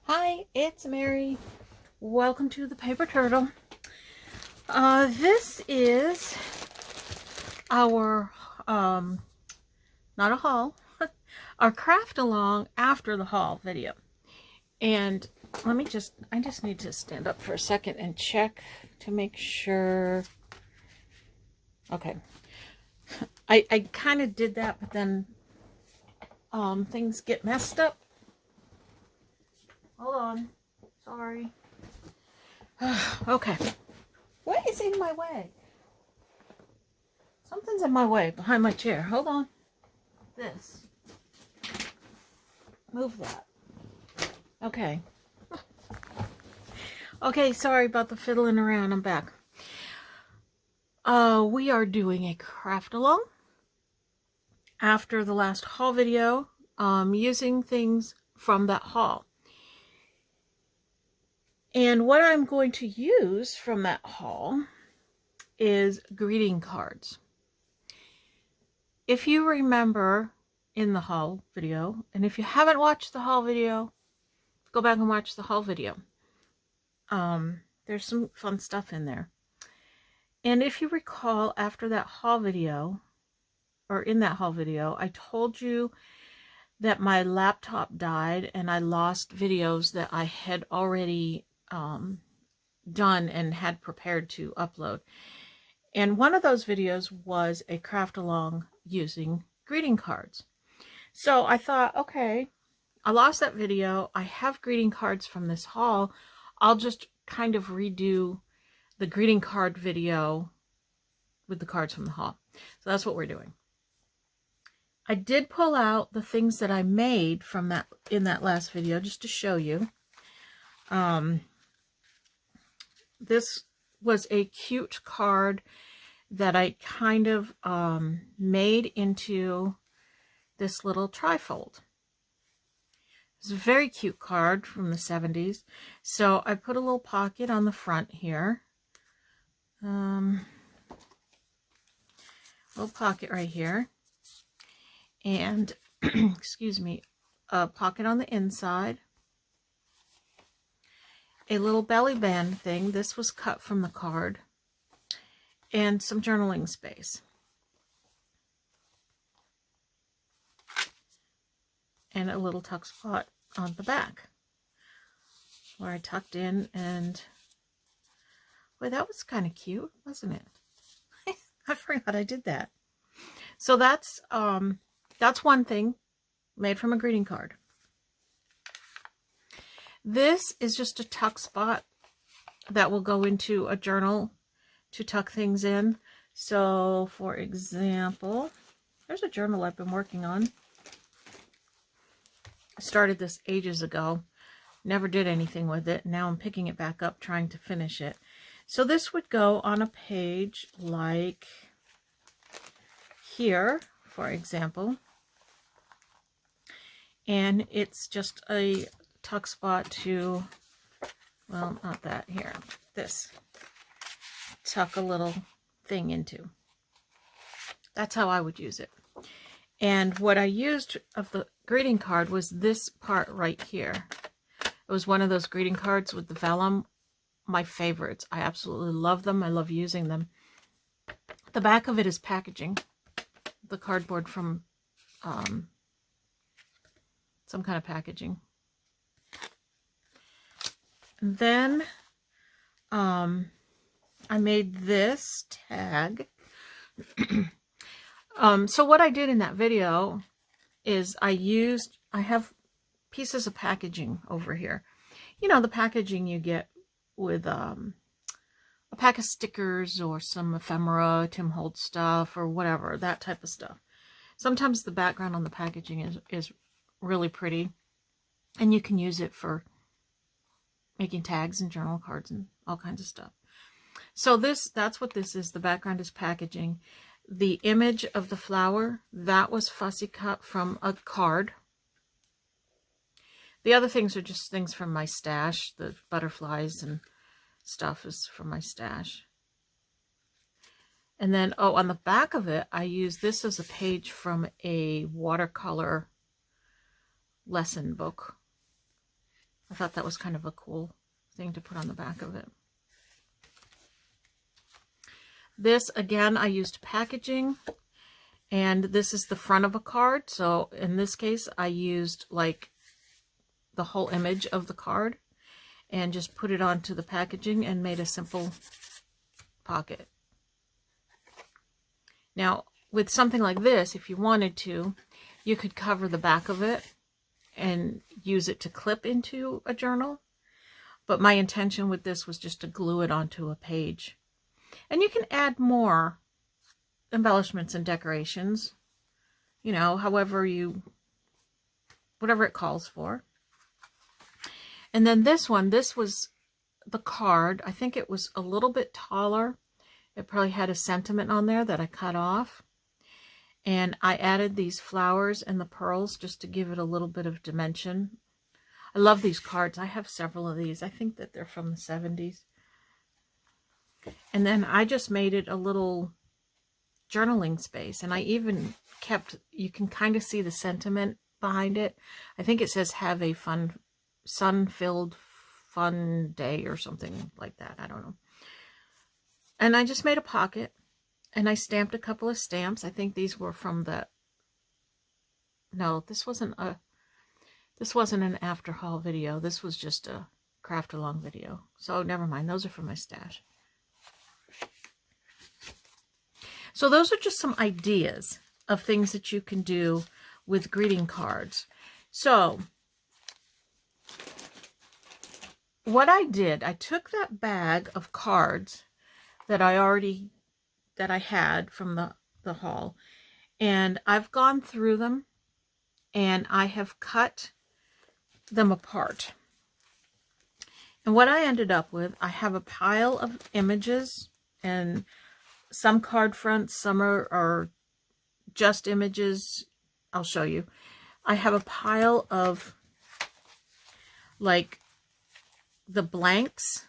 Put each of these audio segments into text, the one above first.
Hi, it's Mary. Welcome to the Paper Turtle. This is our, not a haul, our craft along after the haul video. And I just need to stand up for a second and check to make sure. Okay. I kind of did that, but then things get messed up. Hold on. Sorry. Okay. What is in my way? Something's in my way behind my chair. Hold on. This. Move that. Okay. Okay, sorry about the fiddling around. I'm back. We are doing a craft along after the last haul video, using things from that haul. And what I'm going to use from that haul is greeting cards. If you remember in the haul video, and if you haven't watched the haul video, go back and watch the haul video. There's some fun stuff in there. And if you recall, after that haul video, or in that haul video, I told you that my laptop died and I lost videos that I had already done and had prepared to upload. And one of those videos was a craft along using greeting cards. So I thought, okay, I lost that video. I have greeting cards from this haul. I'll just kind of redo the greeting card video with the cards from the haul. So that's what we're doing. I did pull out the things that I made from that in that last video just to show you. This was a cute card that I kind of made into this little trifold. It's a very cute card from the 70s. So I put a little pocket on the front here. Little pocket right here. And, excuse me, a pocket on the inside. A little belly band thing. This was cut from the card. And some journaling space. And a little tuck spot on the back where I tucked in, and boy, that was kind of cute, wasn't it? I forgot I did that. So that's one thing made from a greeting card. This is just a tuck spot that will go into a journal to tuck things in. So, for example, there's a journal I've been working on. I started this ages ago, never did anything with it. Now I'm picking it back up, trying to finish it. So this would go on a page like here, for example. And it's just a tuck spot to, well, not that here, this. Tuck a little thing into. That's how I would use it. And what I used of the greeting card was this part right here. It was one of those greeting cards with the vellum. My favorites. I absolutely love them. I love using them. The back of it is packaging. The cardboard from some kind of packaging. And then I made this tag. So what I did in that video is I have pieces of packaging over here. You know, the packaging you get with a pack of stickers or some ephemera, Tim Holtz stuff or whatever, that type of stuff. Sometimes the background on the packaging is really pretty, and you can use it for making tags and journal cards and all kinds of stuff. So that's what this is. The background is packaging. The image of the flower, that was fussy cut from a card. The other things are just things from my stash. The butterflies and stuff is from my stash. And then, oh, on the back of it, I use this as a page from a watercolor lesson book. I thought that was kind of a cool thing to put on the back of it. This, again, I used packaging, and this is the front of a card. So in this case, I used like the whole image of the card and just put it onto the packaging and made a simple pocket. Now, with something like this, if you wanted to, you could cover the back of it and use it to clip into a journal. But my intention with this was just to glue it onto a page. And you can add more embellishments and decorations, you know, whatever it calls for. And then this one, this was the card. I think it was a little bit taller. It probably had a sentiment on there that I cut off. And I added these flowers and the pearls just to give it a little bit of dimension. I love these cards. I have several of these. I think that they're from the 70s. And then I just made it a little journaling space. And I even kept, you can kind of see the sentiment behind it. I think it says, have a fun, sun-filled fun day or something like that. I don't know. And I just made a pocket. And I stamped a couple of stamps. I think these were from the... No, this wasn't an after haul video. This was just a craft along video. So never mind. Those are from my stash. So those are just some ideas of things that you can do with greeting cards. So what I did, I took that bag of cards that I had from the haul, and I've gone through them and I have cut them apart. And what I ended up with, I have a pile of images, and some card fronts, some are just images. I'll show you. I have a pile of like the blanks.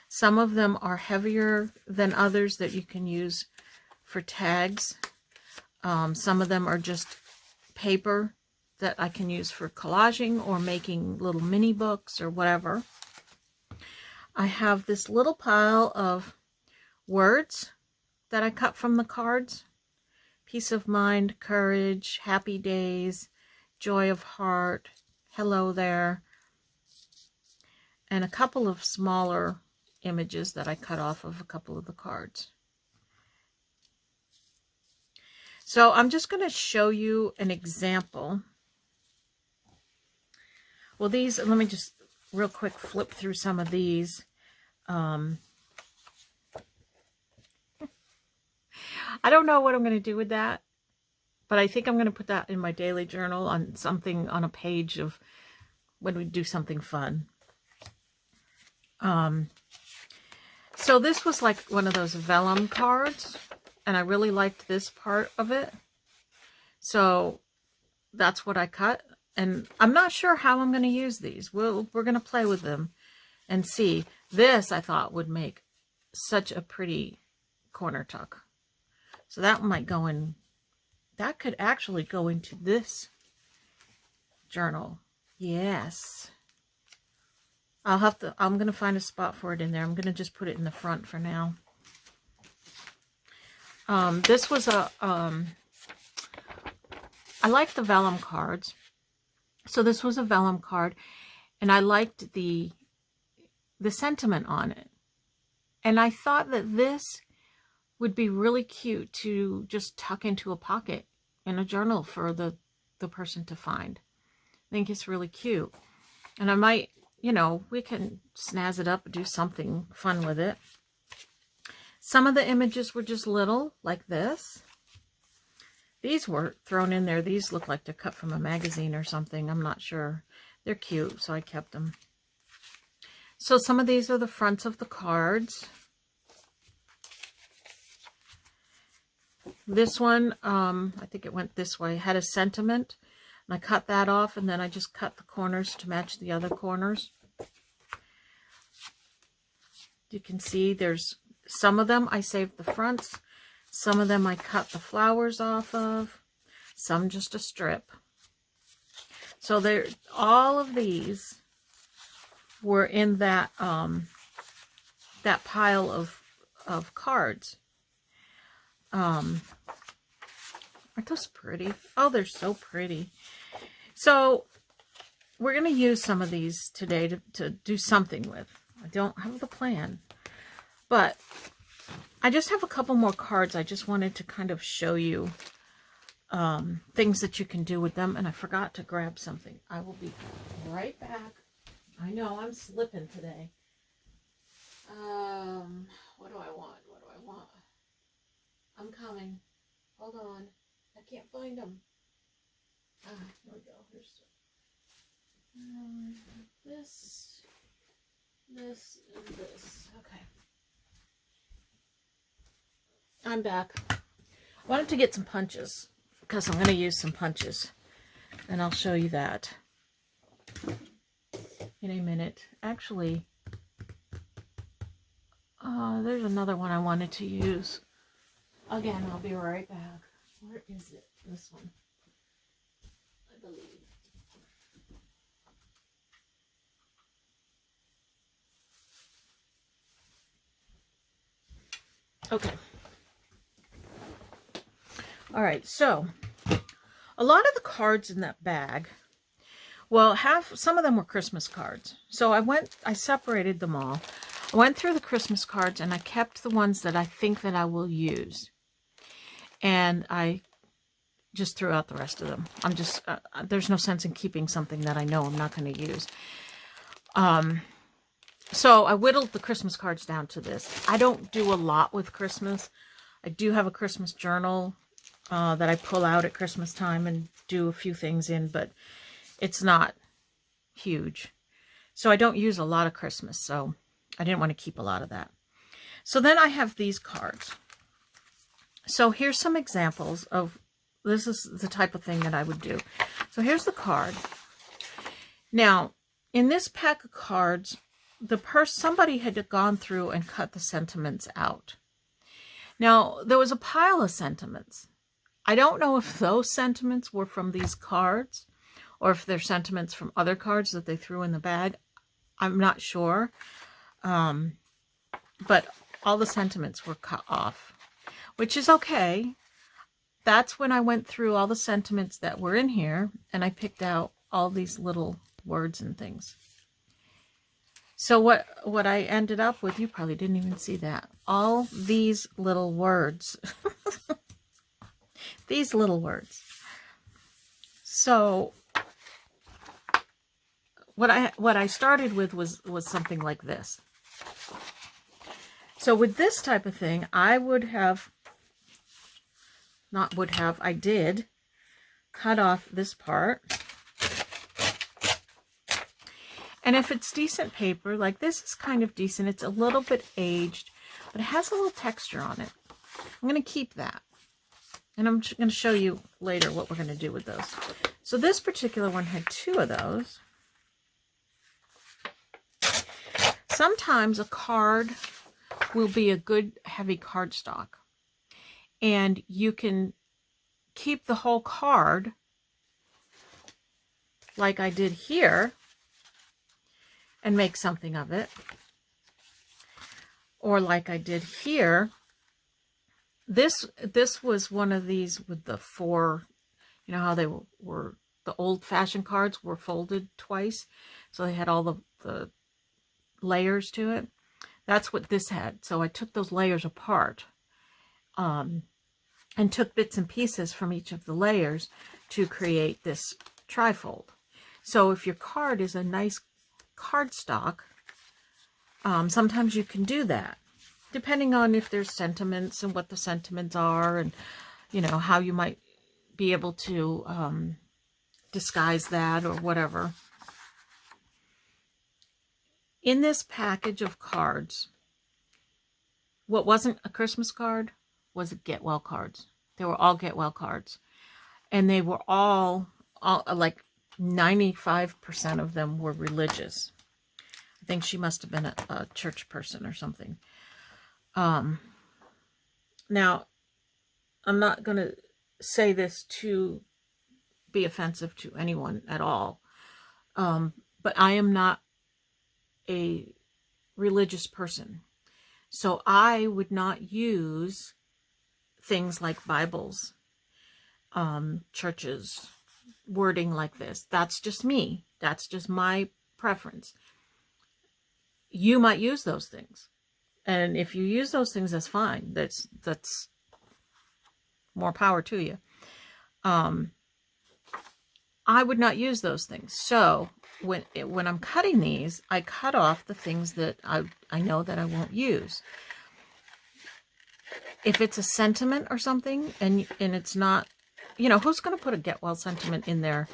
Some of them are heavier than others that you can use for tags. Some of them are just paper that I can use for collaging or making little mini books or whatever. I have this little pile of words that I cut from the cards. Peace of mind, courage, happy days, joy of heart, hello there. And a couple of smaller images that I cut off of a couple of the cards. So I'm just going to show you an example. Well, these, let me just real quick flip through some of these. I don't know what I'm going to do with that, but I think I'm going to put that in my daily journal on something, on a page of when we do something fun. So this was like one of those vellum cards, and I really liked this part of it. So that's what I cut. And I'm not sure how I'm going to use these. We're going to play with them and see. This I thought would make such a pretty corner tuck. So that might go in, that could actually go into this journal. Yes. I'm going to find a spot for it in there. I'm going to just put it in the front for now. This was a, I like the vellum cards. So this was a vellum card, and I liked the sentiment on it. And I thought that this would be really cute to just tuck into a pocket in a journal for the person to find. I think it's really cute. And I might, you know, we can snazz it up and do something fun with it. Some of the images were just little, like this. These were thrown in there. These look like they're cut from a magazine or something. I'm not sure. They're cute, so I kept them. So some of these are the fronts of the cards. This one, I think it went this way, had a sentiment. And I cut that off, and then I just cut the corners to match the other corners. You can see there's some of them I saved the fronts. Some of them I cut the flowers off of. Some just a strip. So all of these were in that that pile of cards. Aren't those pretty? Oh, they're so pretty. So we're going to use some of these today to do something with. I don't have the plan, but I just have a couple more cards. I just wanted to kind of show you things that you can do with them. And I forgot to grab something. I will be right back. I know I'm slipping today. What do I want? What do I want? I'm coming. Hold on. I can't find them. Ah, here we go. Here's this, and this. Okay. I'm back. I wanted to get some punches because I'm going to use some punches, and I'll show you that in a minute. Actually, there's another one I wanted to use. Again, I'll be right back. Where is it? This one, I believe. Okay. All right, so a lot of the cards in that bag, well, some of them were Christmas cards. So I separated them all. I went through the Christmas cards and I kept the ones that I think that I will use. And I just threw out the rest of them. I'm just, there's no sense in keeping something that I know I'm not going to use. So I whittled the Christmas cards down to this. I don't do a lot with Christmas. I do have a Christmas journal that I pull out at Christmas time and do a few things in, but it's not huge. So I don't use a lot of Christmas, so I didn't want to keep a lot of that. So then I have these cards. So here's some examples of, this is the type of thing that I would do. So here's the card. Now, in this pack of cards, somebody had gone through and cut the sentiments out. Now, there was a pile of sentiments. I don't know if those sentiments were from these cards or if they're sentiments from other cards that they threw in the bag. I'm not sure. But all the sentiments were cut off, which is okay. That's when I went through all the sentiments that were in here and I picked out all these little words and things. So what I ended up with, you probably didn't even see that. All these little words. These little words. So what I started with was something like this. So with this type of thing, I did cut off this part. And if it's decent paper, like this is kind of decent. It's a little bit aged, but it has a little texture on it. I'm going to keep that. And I'm going to show you later what we're going to do with those. So this particular one had 2 of those. Sometimes a card will be a good heavy cardstock. And you can keep the whole card like I did here and make something of it. Or like I did here. This was one of these with the 4, you know how they were the old-fashioned cards were folded twice. So they had all the layers to it. That's what this had. So I took those layers apart and took bits and pieces from each of the layers to create this trifold. So if your card is a nice cardstock, sometimes you can do that, depending on if there's sentiments and what the sentiments are and, you know, how you might be able to disguise that or whatever. In this package of cards, what wasn't a Christmas card was Get Well cards. They were all Get Well cards. And they were all like 95% of them were religious. I think she must have been a church person or something. Now, I'm not going to say this to be offensive to anyone at all. But I am not a religious person. So I would not use things like Bibles, churches, wording like this. That's just me. That's just my preference. You might use those things. And if you use those things, that's fine. That's more power to you. I would not use those things. So when I'm cutting these, I cut off the things that I know that I won't use. If it's a sentiment or something, and it's not, you know, who's going to put a get well sentiment in their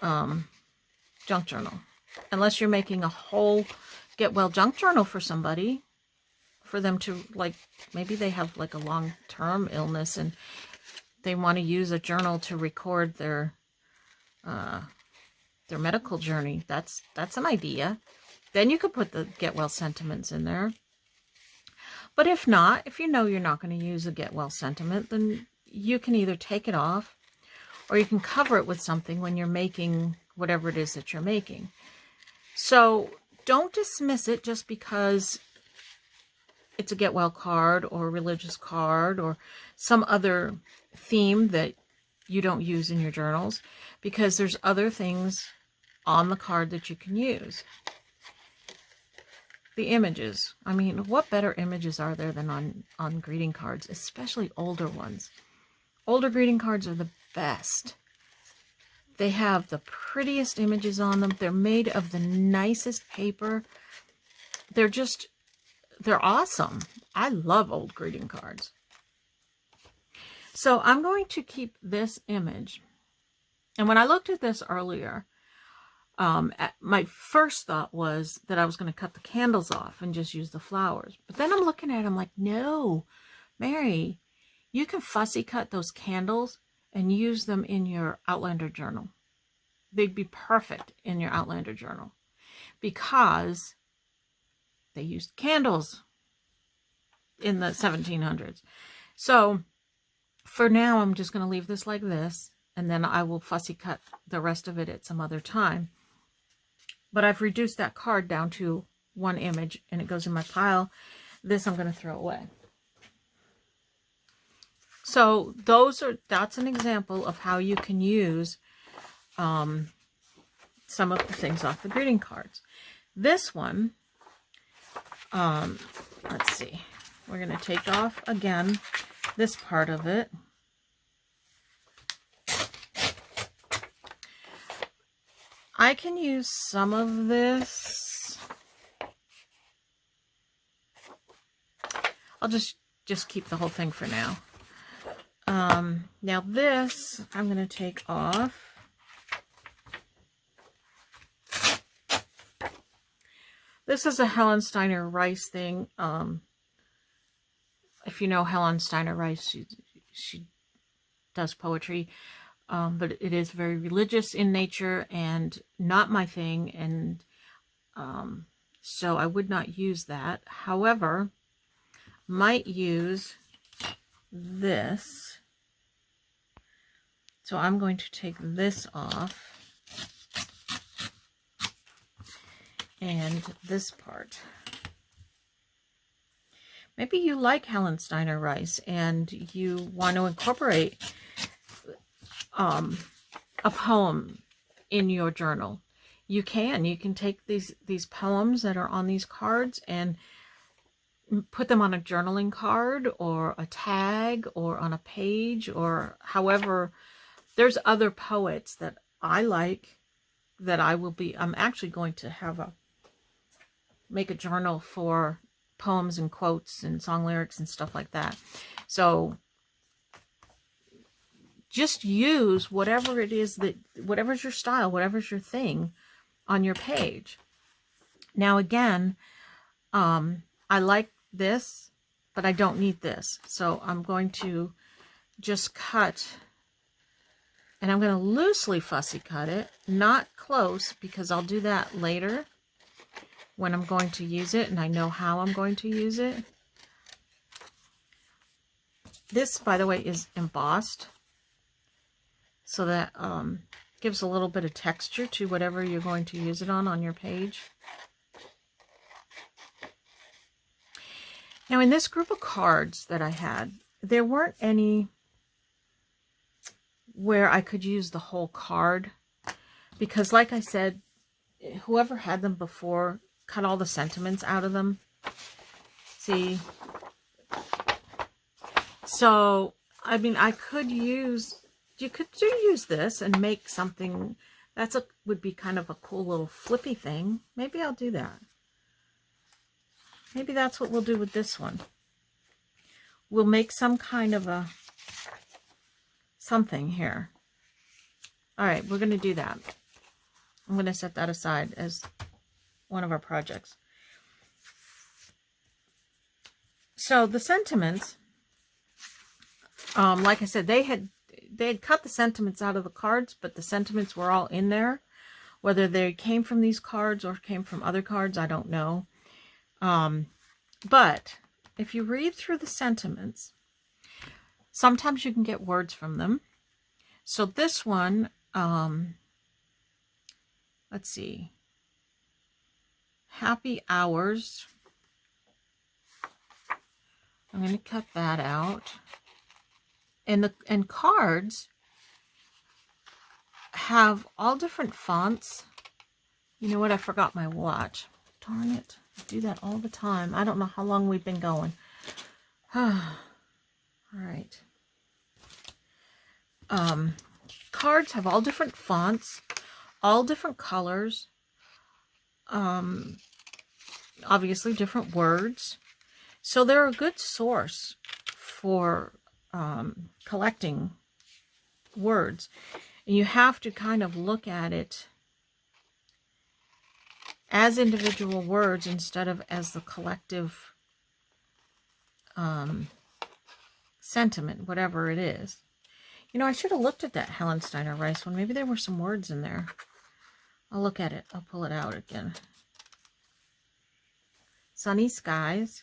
junk journal? Unless you're making a whole get well junk journal for somebody, for them to, like, maybe they have like a long-term illness and they want to use a journal to record their medical journey. That's an idea. Then you could put the get well sentiments in there. But if not, if you know you're not going to use a get well sentiment, then you can either take it off or you can cover it with something when you're making whatever it is that you're making. So don't dismiss it just because it's a get well card or a religious card or some other theme that you don't use in your journals, because there's other things on the card that you can use. The images. I mean, what better images are there than on greeting cards, especially older ones? Older greeting cards are the best. They have the prettiest images on them. They're made of the nicest paper. They're awesome. I love old greeting cards. So I'm going to keep this image. And when I looked at this earlier, my first thought was that I was going to cut the candles off and just use the flowers. But then I'm looking at it, I'm like, no, Mary, you can fussy cut those candles and use them in your Outlander journal. They'd be perfect in your Outlander journal because they used candles in the 1700s. So for now, I'm just going to leave this like this, and then I will fussy cut the rest of it at some other time. But I've reduced that card down to one image, and it goes in my pile. This I'm going to throw away. So that's an example of how you can use some of the things off the greeting cards. This one, let's see. We're going to take off again this part of it. I can use some of this. I'll just keep the whole thing for now. Now this, I'm going to take off. This is a Helen Steiner Rice thing. If you know Helen Steiner Rice, she does poetry. But it is very religious in nature and not my thing. And so I would not use that. However, might use this. So I'm going to take this off. And this part. Maybe you like Helen Steiner Rice and you want to incorporate a poem in your journal. You can take these poems that are on these cards and put them on a journaling card or a tag or on a page, or however. There's other poets that I like that I'm actually going to make a journal for poems and quotes and song lyrics and stuff like that. So just use whatever it is whatever's your style, whatever's your thing on your page. Now again, I like this, but I don't need this. So I'm going to just cut, and I'm going to loosely fussy cut it, not close, because I'll do that later when I'm going to use it and I know how I'm going to use it. This, by the way, is embossed, so that gives a little bit of texture to whatever you're going to use it on your page. Now, in this group of cards that I had, there weren't any where I could use the whole card, because like I said, whoever had them before cut all the sentiments out of them. See? So, I mean, you could use this and make something would be kind of a cool little flippy thing. Maybe I'll do that. Maybe that's what we'll do with this one. We'll make some kind of a something here. All right, we're going to do that. I'm going to set that aside as one of our projects. So the sentiments, like I said, they had cut the sentiments out of the cards, but the sentiments were all in there. Whether they came from these cards or came from other cards, I don't know. But if you read through the sentiments, sometimes you can get words from them. So this one, let's see. Happy hours. I'm going to cut that out. And cards have all different fonts. You know what? I forgot my watch. Darn it. I do that all the time. I don't know how long we've been going. All right. Cards have all different fonts, all different colors, obviously different words. So they're a good source for collecting words. And you have to kind of look at it as individual words instead of as the collective sentiment, whatever it is. You know, I should have looked at that Helen Steiner Rice one. Maybe there were some words in there. I'll look at it. I'll pull it out again. Sunny skies.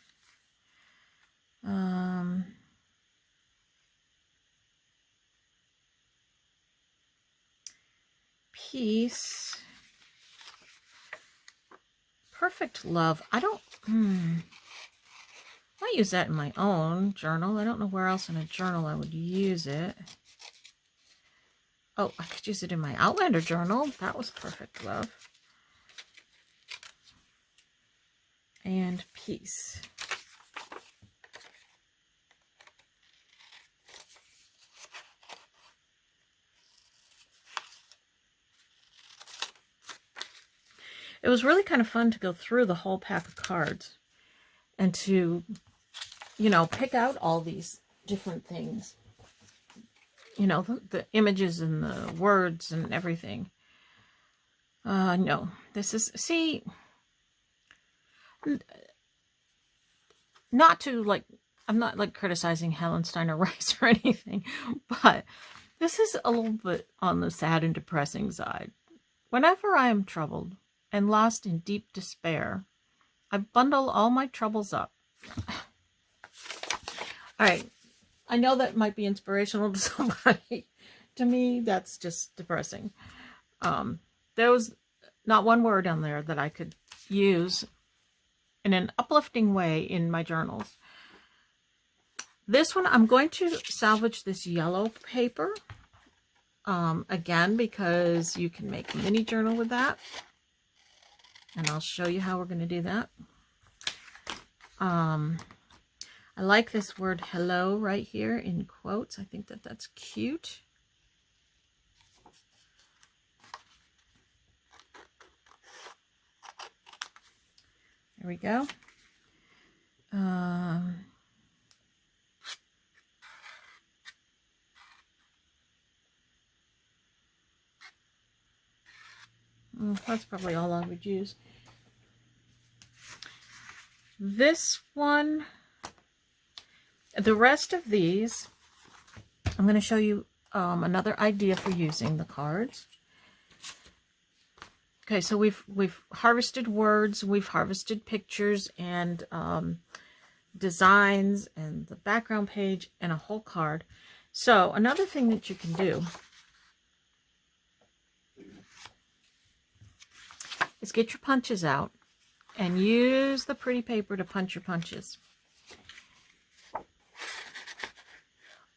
Peace. Perfect love. I use that in my own journal. I don't know where else in a journal I would use it. Oh, I could use it in my Outlander journal. That was perfect love. And peace. It was really kind of fun to go through the whole pack of cards and to, you know, pick out all these different things. You know, the images and the words and everything. No, this is, see, not to, like, I'm not, like, criticizing Helen Steiner Rice or anything, but this is a little bit on the sad and depressing side. Whenever I am troubled and lost in deep despair, I bundle all my troubles up. All right. I know that might be inspirational to somebody. To me, that's just depressing. There was not one word on there that I could use in an uplifting way in my journals. This one, I'm going to salvage this yellow paper. Again, because you can make a mini journal with that. And I'll show you how we're going to do that. I like this word hello right here in quotes. I think that that's cute. There we go. That's probably all I would use. This one, the rest of these, I'm going to show you another idea for using the cards. Okay, so we've harvested words, we've harvested pictures and designs and the background page and a whole card. So another thing that you can do is get your punches out and use the pretty paper to punch your punches.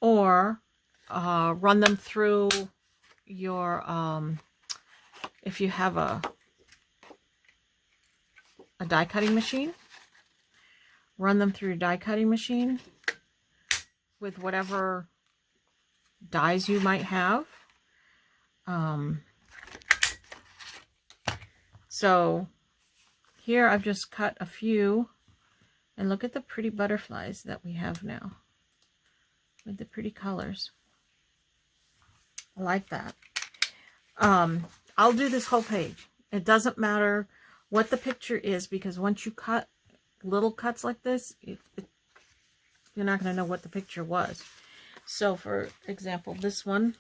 or run them through your, if you have a die cutting machine, run them through your die cutting machine with whatever dies you might have. So here I've just cut a few, and look at the pretty butterflies that we have now with the pretty colors. I like that. I'll do this whole page. It doesn't matter what the picture is, because once you cut little cuts like this, you're not going to know what the picture was. So for example, this one,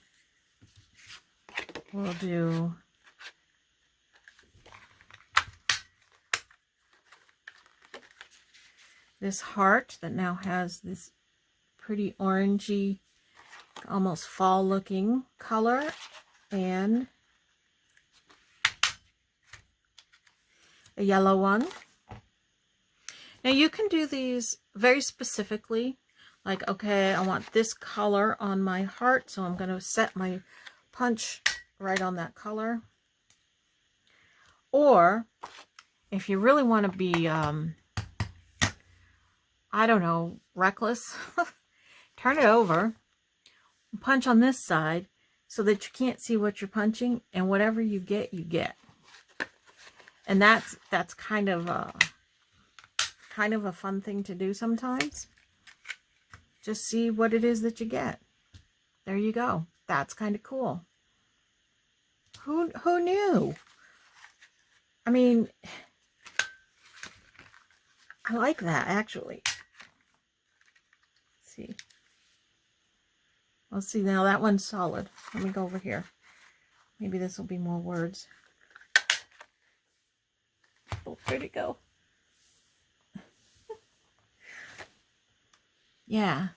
we'll do this heart that now has this pretty orangey, almost fall looking color, and a yellow one. Now you can do these very specifically, like, okay, I want this color on my heart, so I'm going to set my punch right on that color. Or if you really want to be, I don't know, reckless, turn it over, punch on this side so that you can't see what you're punching, and whatever you get, you get. And that's kind of a fun thing to do sometimes. Just see what it is that you get. There you go. That's kind of cool. Who knew? I mean, I like that, actually. Let's see. Let's see, now that one's solid. Let me go over here. Maybe this will be more words. Oh, where'd it go? Yeah,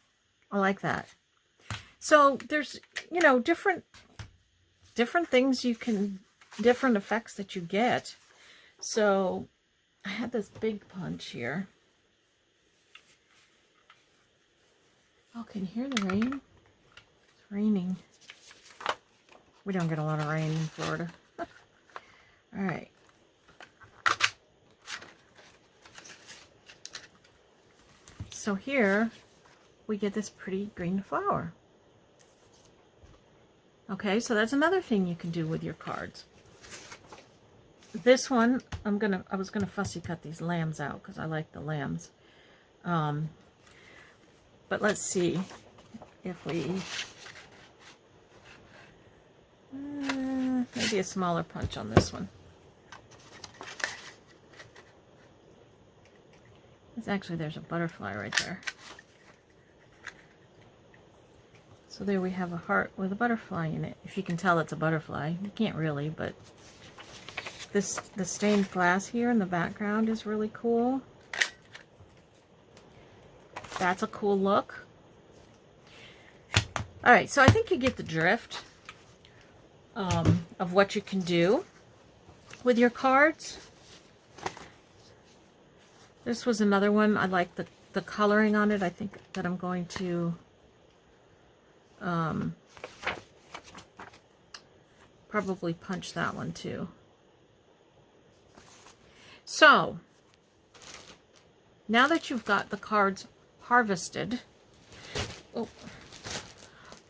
I like that. So there's, you know, different things you can, different effects that you get. So I had this big punch here. Oh, can you hear the rain? It's raining. We don't get a lot of rain in Florida. All right. So here we get this pretty green flower. Okay, so that's another thing you can do with your cards. This one, I was gonna fussy cut these lambs out because I like the lambs. But let's see if we, maybe a smaller punch on this one. There's a butterfly right there. So there we have a heart with a butterfly in it. If you can tell it's a butterfly. You can't really, but the stained glass here in the background is really cool. That's a cool look. Alright, so I think you get the drift of what you can do with your cards. This was another one. I like the coloring on it. I think that I'm going to probably punch that one too. So now that you've got the cards harvested, oh,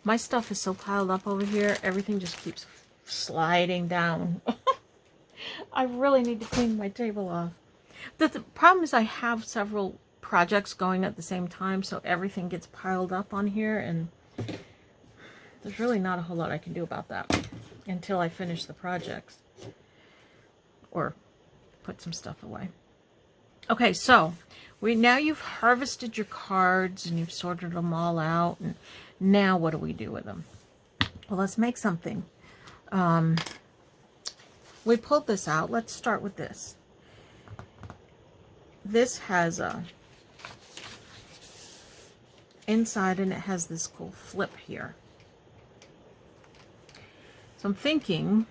my stuff is so piled up over here, everything just keeps sliding down. I really need to clean my table off. The problem is I have several projects going at the same time, so everything gets piled up on here, and there's really not a whole lot I can do about that until I finish the projects or put some stuff away. Okay, so now you've harvested your cards and you've sorted them all out, and now what do we do with them? Well, let's make something. We pulled this out. Let's start with this. This has a inside, and it has this cool flip here. So I'm thinking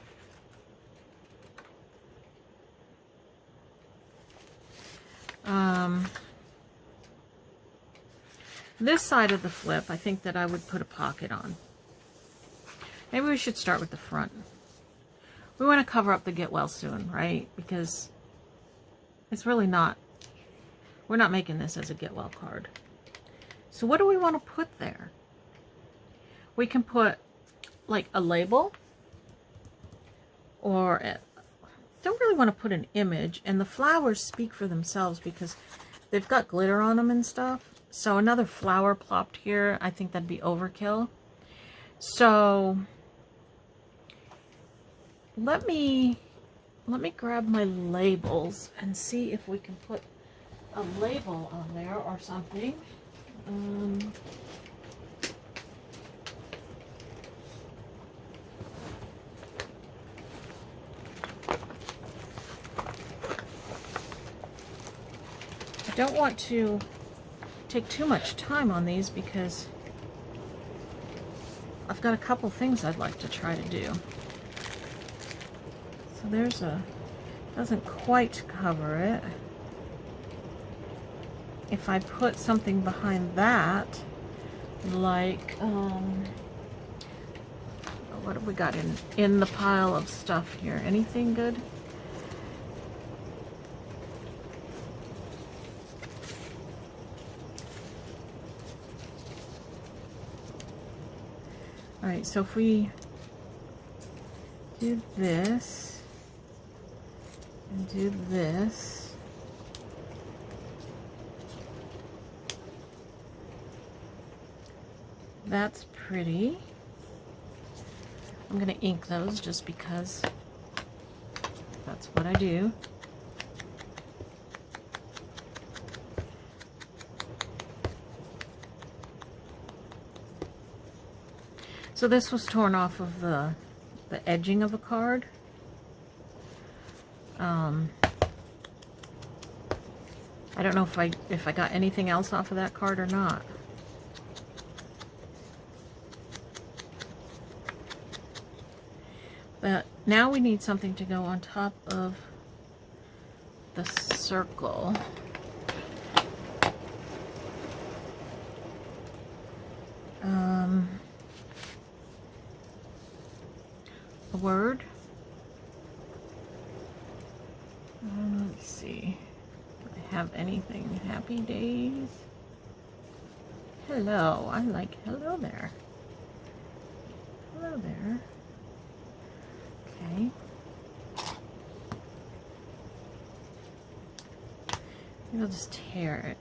this side of the flip, I think that I would put a pocket on. Maybe we should start with the front. We want to cover up the get well soon, right? Because it's really not, we're not making this as a get well card. So what do we want to put there? We can put like a label, or don't really want to put an image, and the flowers speak for themselves because they've got glitter on them and stuff. So another flower plopped here, I think that'd be overkill. So let me grab my labels and see if we can put a label on there or something. I don't want to take too much time on these because I've got a couple things I'd like to try to do. So there's a, doesn't quite cover it. If I put something behind that, like, what have we got in the pile of stuff here? Anything good? All right, so if we do this and do this, that's pretty. I'm gonna ink those just because that's what I do. So this was torn off of the edging of a card. I don't know if I got anything else off of that card or not. But now we need something to go on top of the circle. A word. Let's see. Do I have anything? Happy days. Hello. I like hello there. Hello there. Okay. Maybe I'll just tear it.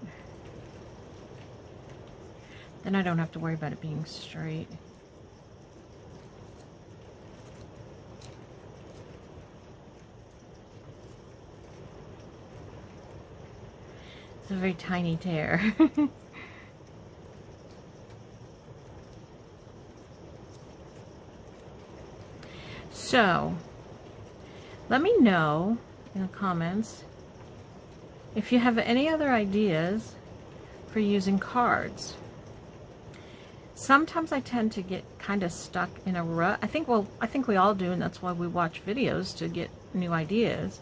Then I don't have to worry about it being straight. It's a very tiny tear. So, let me know in the comments if you have any other ideas for using cards. Sometimes I tend to get kind of stuck in a rut. I think we all do, and that's why we watch videos, to get new ideas.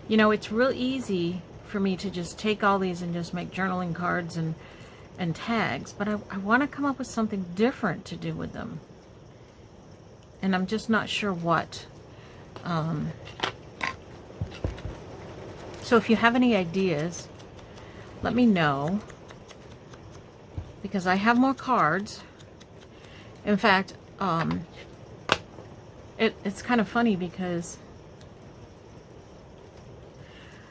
You know, it's real easy for me to just take all these and just make journaling cards and tags, but I want to come up with something different to do with them. And I'm just not sure what. So if you have any ideas, let me know. Because I have more cards. In fact, it's kind of funny because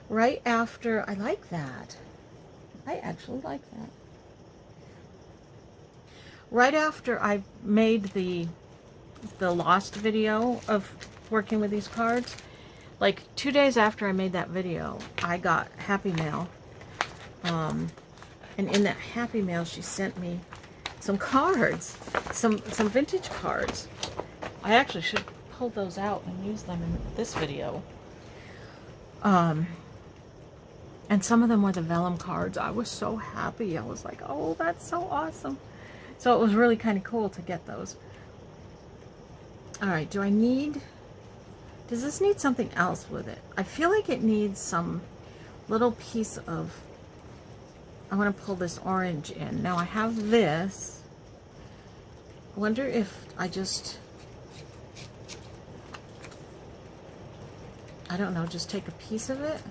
right after, I like that. I actually like that. Right after I made the Lost video of working with these cards, like 2 days after I made that video, I got Happy Mail. And in that Happy Mail, she sent me some cards, some vintage cards. I actually should pull those out and use them in this video. And some of them were the vellum cards. I was so happy. I was like, oh, that's so awesome. So it was really kind of cool to get those. All right, does this need something else with it? I feel like it needs some little piece of I want to pull this orange in. Now I have this. I wonder if I just, I don't know, just take a piece of it.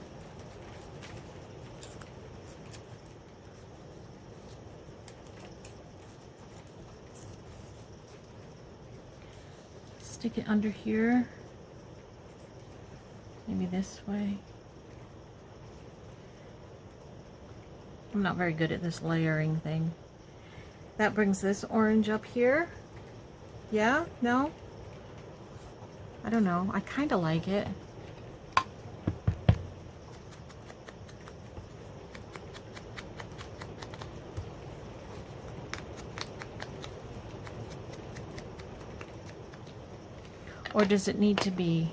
Stick it under here. Maybe this way. I'm not very good at this layering thing. That brings this orange up here. Yeah? No? I don't know. I kind of like it. Or does it need to be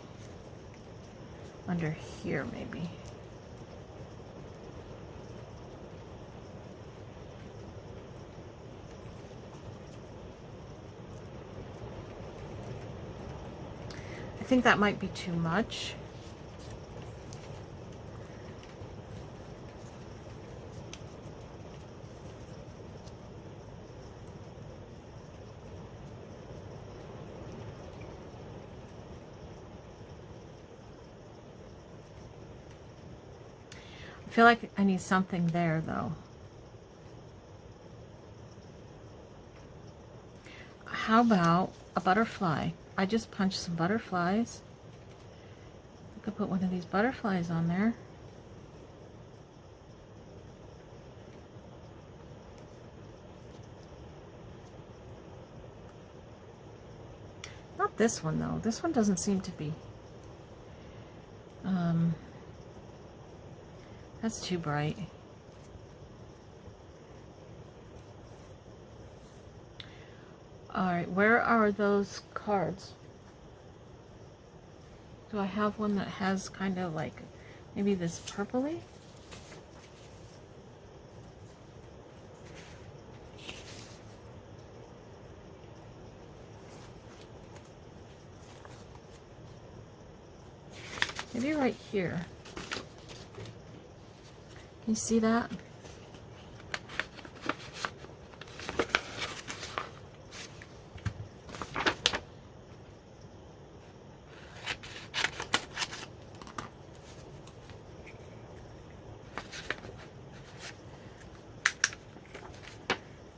under here, maybe? I think that might be too much. I feel like I need something there, though. How about a butterfly? I just punched some butterflies. I could put one of these butterflies on there. Not this one, though. This one doesn't seem to be. That's too bright. Alright, where are those cards? Do I have one that has kind of like maybe this purpley? Maybe right here. Can you see that?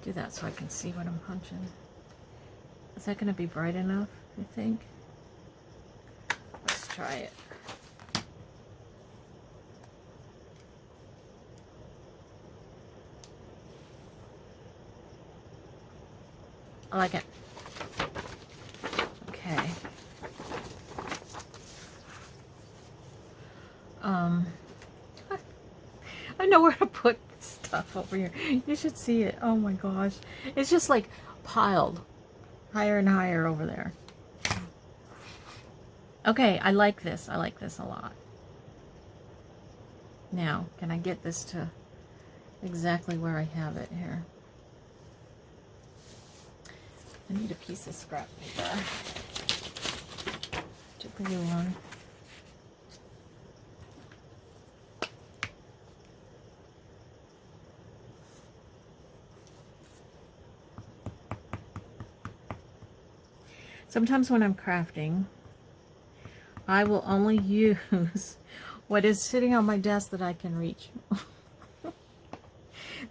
Do that so I can see what I'm punching. Is that going to be bright enough, I think? Let's try it. I like it. Okay. I know where to put stuff over here. You should see it. Oh my gosh. It's just like piled higher and higher over there. Okay, I like this. I like this a lot. Now, can I get this to exactly where I have it here? I need a piece of scrap paper to glue on. Sometimes when I'm crafting, I will only use what is sitting on my desk that I can reach.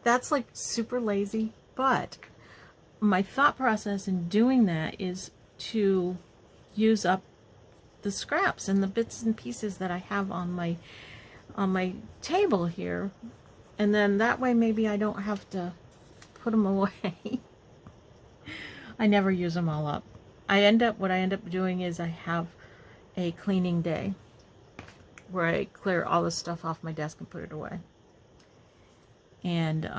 That's like super lazy, but my thought process in doing that is to use up the scraps and the bits and pieces that I have on my table here, and then that way maybe I don't have to put them away. I never use them all up. What I end up doing is I have a cleaning day where I clear all the stuff off my desk and put it away. And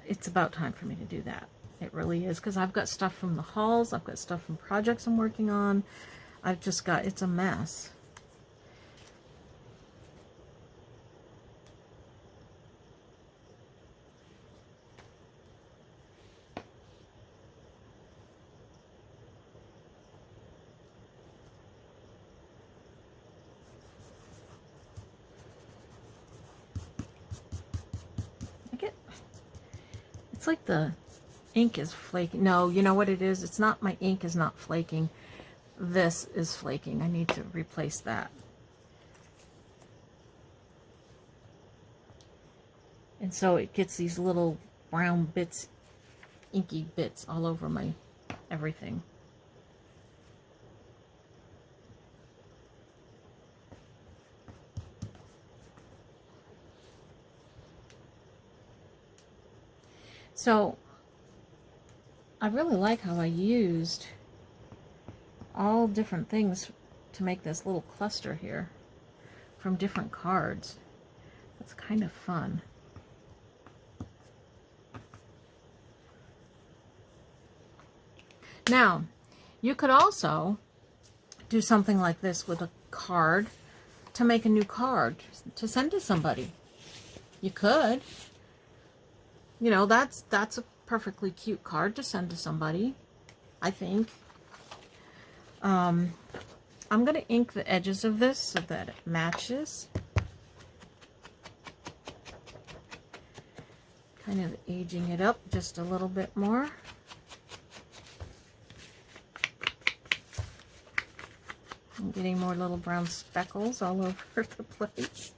it's about time for me to do that. It really is, because I've got stuff from the hauls, I've got stuff from projects I'm working on. I've just got, it's a mess. It's like the ink is flaking. No, you know what it is? It's not, my ink is not flaking. This is flaking. I need to replace that. And so it gets these little brown bits, inky bits all over my everything. So I really like how I used all different things to make this little cluster here from different cards. That's kind of fun. Now, you could also do something like this with a card to make a new card to send to somebody. You could. You know, that's a perfectly cute card to send to somebody, I think. I'm going to ink the edges of this so that it matches. Kind of aging it up just a little bit more. I'm getting more little brown speckles all over the place.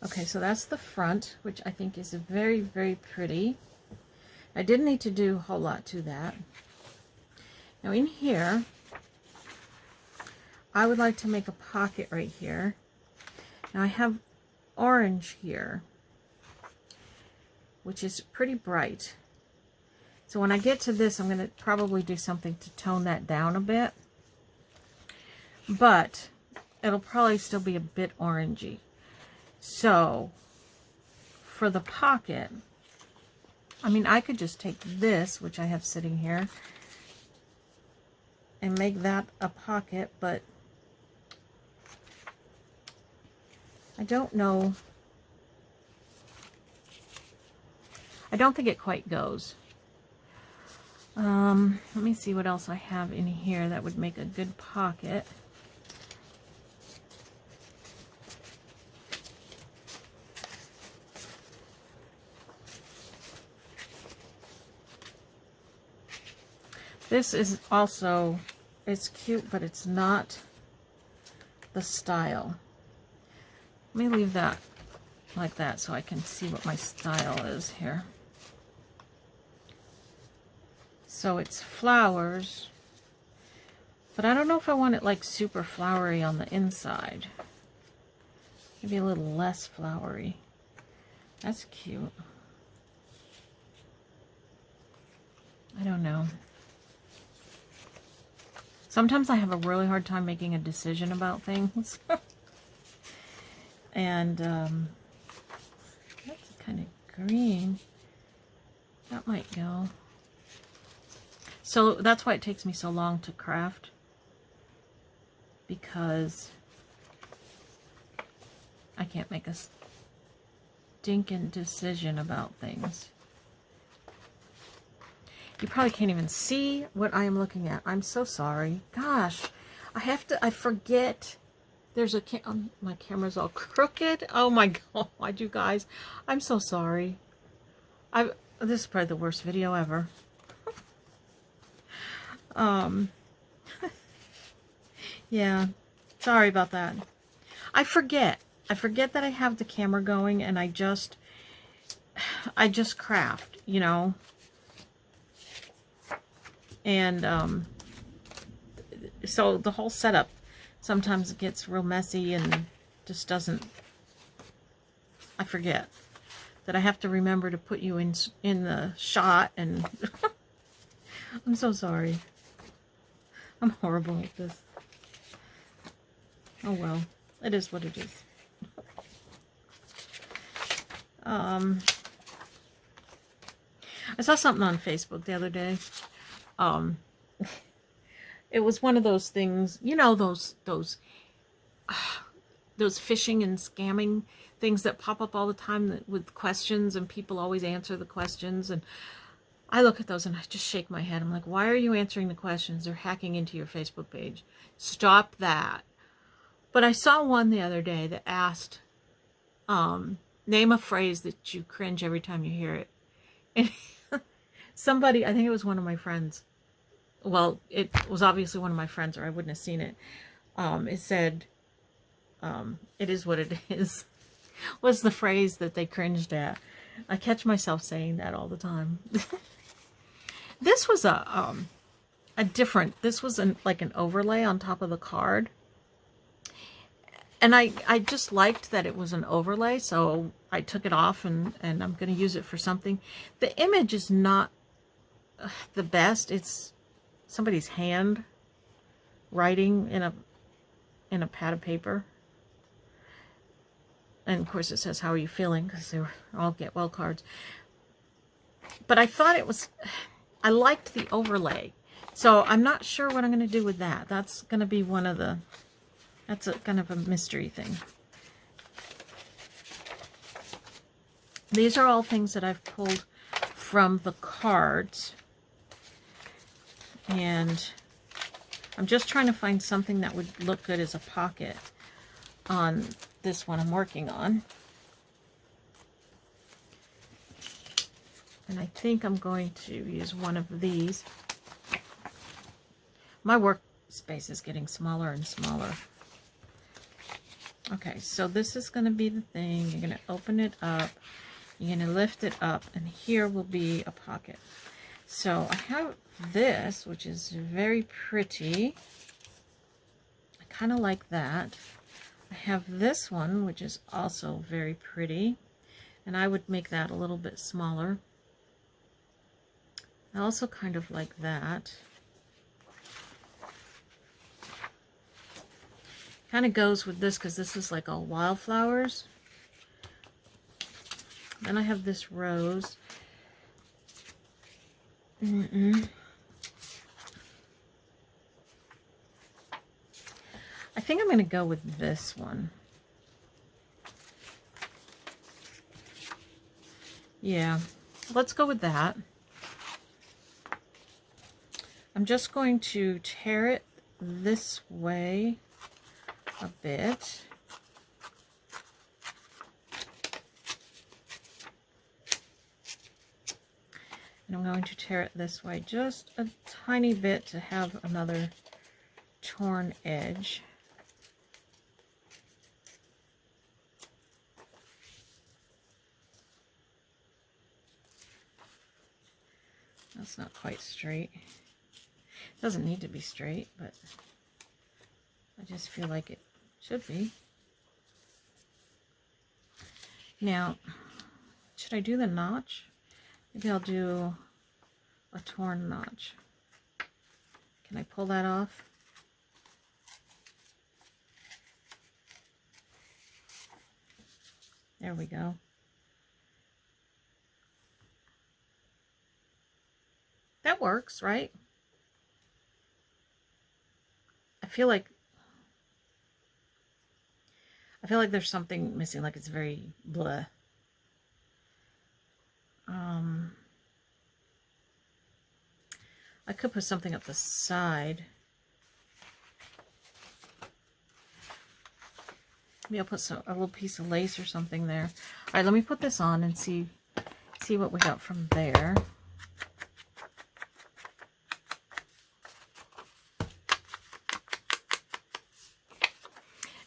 Okay, so that's the front, which I think is very, very pretty. I didn't need to do a whole lot to that. Now in here, I would like to make a pocket right here. Now I have orange here, which is pretty bright. So when I get to this, I'm going to probably do something to tone that down a bit. But it'll probably still be a bit orangey. So for the pocket, I mean, I could just take this, which I have sitting here, and make that a pocket, but I don't know. I don't think it quite goes. Let me see what else I have in here that would make a good pocket. This is also, it's cute, but it's not the style. Let me leave that like that so I can see what my style is here. So it's flowers, but I don't know if I want it like super flowery on the inside. Maybe a little less flowery. That's cute. I don't know. Sometimes I have a really hard time making a decision about things. And that's kind of green. That might go. So that's why it takes me so long to craft. Because I can't make a stinking decision about things. You probably can't even see what I am looking at. I'm so sorry. Gosh, I forget. There's a my camera's all crooked. Oh my God, you guys. I'm so sorry. This is probably the worst video ever. Yeah, sorry about that. I forget that I have the camera going, and I just craft, you know. And so the whole setup sometimes gets real messy and just doesn't. I forget that I have to remember to put you in the shot, and I'm so sorry. I'm horrible at this. Oh well, it is what it is. I saw something on Facebook the other day. It was one of those things, you know, those phishing and scamming things that pop up all the time with questions, and people always answer the questions, and I look at those and I just shake my head. I'm like, why are you answering the questions? They're hacking into your Facebook page. Stop that. But I saw one the other day that asked, name a phrase that you cringe every time you hear it. And somebody, I think it was one of my friends, well, it was obviously one of my friends or I wouldn't have seen it. It said, it is what it is, was the phrase that they cringed at. I catch myself saying that all the time. This was a different, this was like an overlay on top of the card. And I just liked that it was an overlay, so I took it off and I'm going to use it for something. The image is not the best. It's somebody's hand writing in a pad of paper. And of course it says, how are you feeling? Because they were all get well cards. But I thought it was, I liked the overlay. So I'm not sure what I'm going to do with that. That's going to be one of the, that's a kind of a mystery thing. These are all things that I've pulled from the cards. And I'm just trying to find something that would look good as a pocket on this one I'm working on. And I think I'm going to use one of these. My workspace is getting smaller and smaller. Okay, so this is going to be the thing. You're going to open it up. You're going to lift it up. And here will be a pocket. So I have this, which is very pretty. I kind of like that. I have this one, which is also very pretty. And I would make that a little bit smaller. I also kind of like that. Kind of goes with this because this is like all wildflowers. Then I have this rose. I think I'm going to go with this one. Yeah, let's go with that. I'm just going to tear it this way a bit. And I'm going to tear it this way just a tiny bit to have another torn edge. That's not quite straight. It doesn't need to be straight, but I just feel like it should be. Now, should I do the notch? Maybe I'll do a torn notch. Can I pull that off? There we go. That works, right? I feel like there's something missing, like it's very blah. I could put something up the side. Maybe I'll put a little piece of lace or something there. All right, let me put this on and see what we got from there.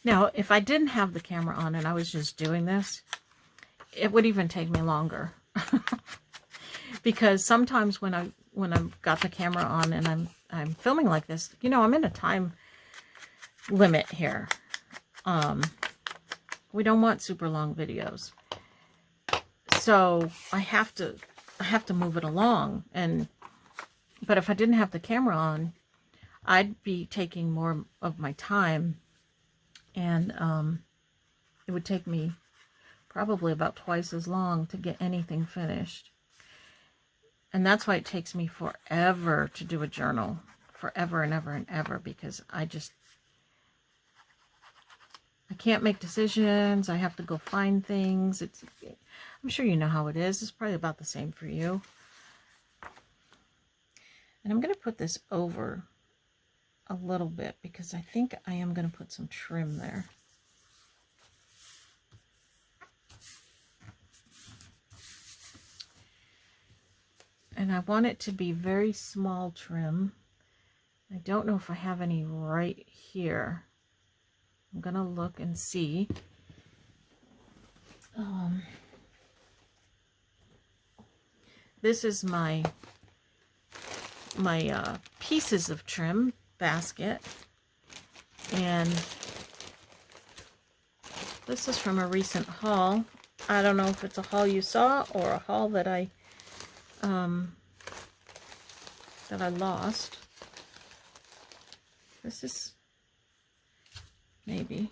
Now, if I didn't have the camera on and I was just doing this, it would even take me longer. Because sometimes when I've got the camera on and I'm filming like this, you know, I'm in a time limit here. We don't want super long videos. So I have to move it along, but if I didn't have the camera on, I'd be taking more of my time, and it would take me probably about twice as long to get anything finished. And that's why it takes me forever to do a journal, forever and ever and ever, because I can't make decisions. I have to go find things. I'm sure you know how it is. It's probably about the same for you. And I'm going to put this over a little bit because I think I am going to put some trim there. And I want it to be very small trim. I don't know if I have any right here. I'm going to look and see. This is my pieces of trim basket, and this is from a recent haul. I don't know if it's a haul you saw or a haul that I lost. This is maybe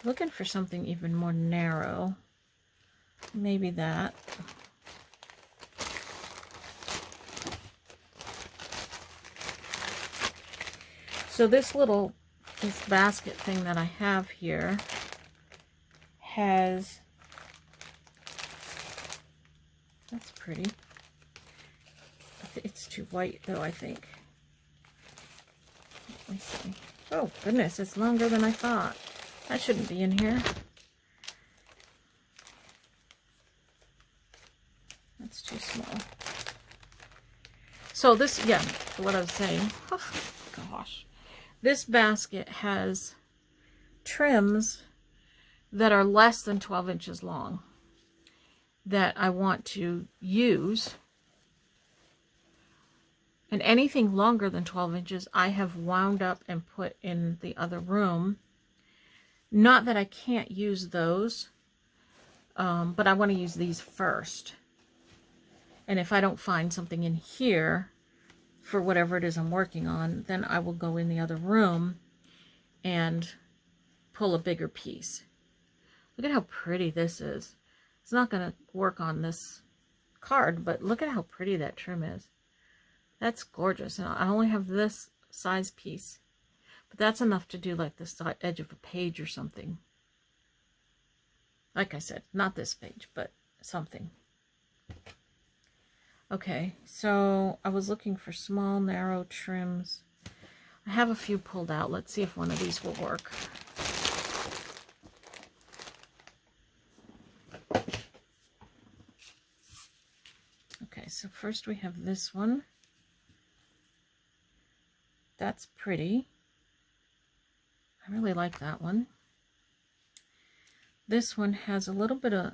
looking for something even more narrow. Maybe that. So this basket thing that I have here has, that's pretty. It's too white though, I think. Let me see. Oh goodness, it's longer than I thought. That shouldn't be in here. That's too small. So this, yeah, what I was saying. Oh, gosh. This basket has trims that are less than 12 inches long that I want to use. And anything longer than 12 inches, I have wound up and put in the other room. Not that I can't use those, but I want to use these first. And if I don't find something in here for whatever it is I'm working on, then I will go in the other room and pull a bigger piece. Look at how pretty this is. It's not going to work on this card, but look at how pretty that trim is. That's gorgeous. And I only have this size piece, but that's enough to do like the edge of a page or something. Like I said, not this page, but something. Okay, so I was looking for small, narrow trims. I have a few pulled out. Let's see if one of these will work. Okay, so first we have this one. That's pretty. I really like that one. This one has a little bit of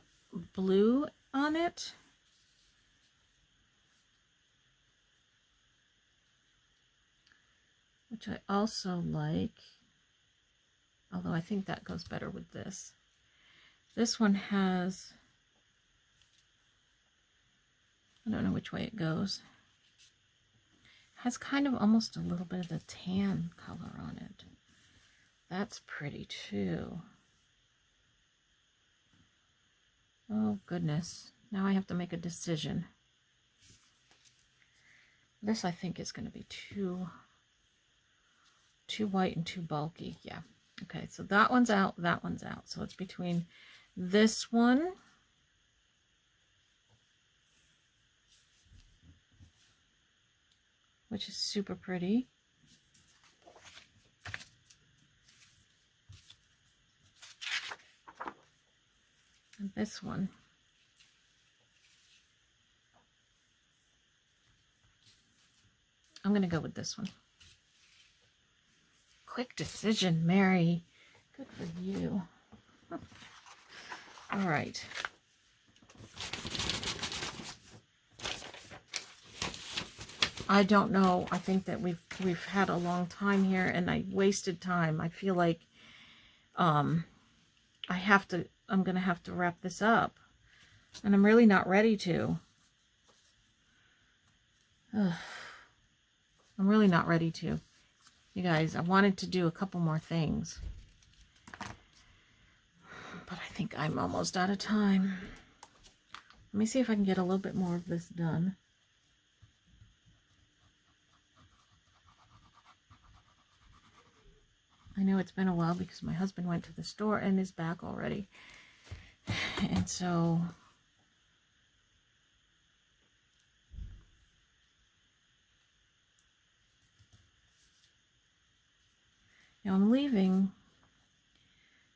blue on it. Which I also like, although I think that goes better with this. This one has, I don't know which way it goes, has kind of almost a little bit of the tan color on it. That's pretty too. Oh goodness, now I have to make a decision. This I think is going to be too white and too bulky. Yeah. Okay, so that one's out, that one's out. So it's between this one which is super pretty, and this one. I'm going to go with this one. Quick decision, Mary. Good for you. All right. I don't know. I think that we've had a long time here, and I wasted time. I feel like I'm going to have to wrap this up, and I'm really not ready to. Ugh. I'm really not ready to. You guys, I wanted to do a couple more things, but I think I'm almost out of time. Let me see if I can get a little bit more of this done. I know it's been a while because my husband went to the store and is back already. And so Now I'm leaving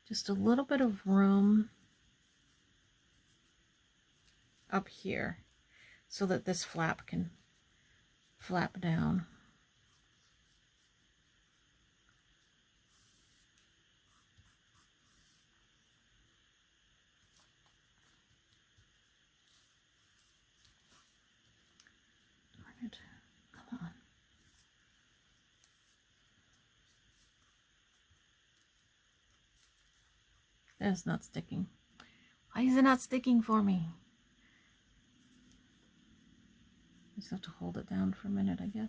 just a little bit of room up here so that this flap can flap down. Darn it. Come on. That's not sticking. Why is it not sticking for me? Just have to hold it down for a minute, I guess.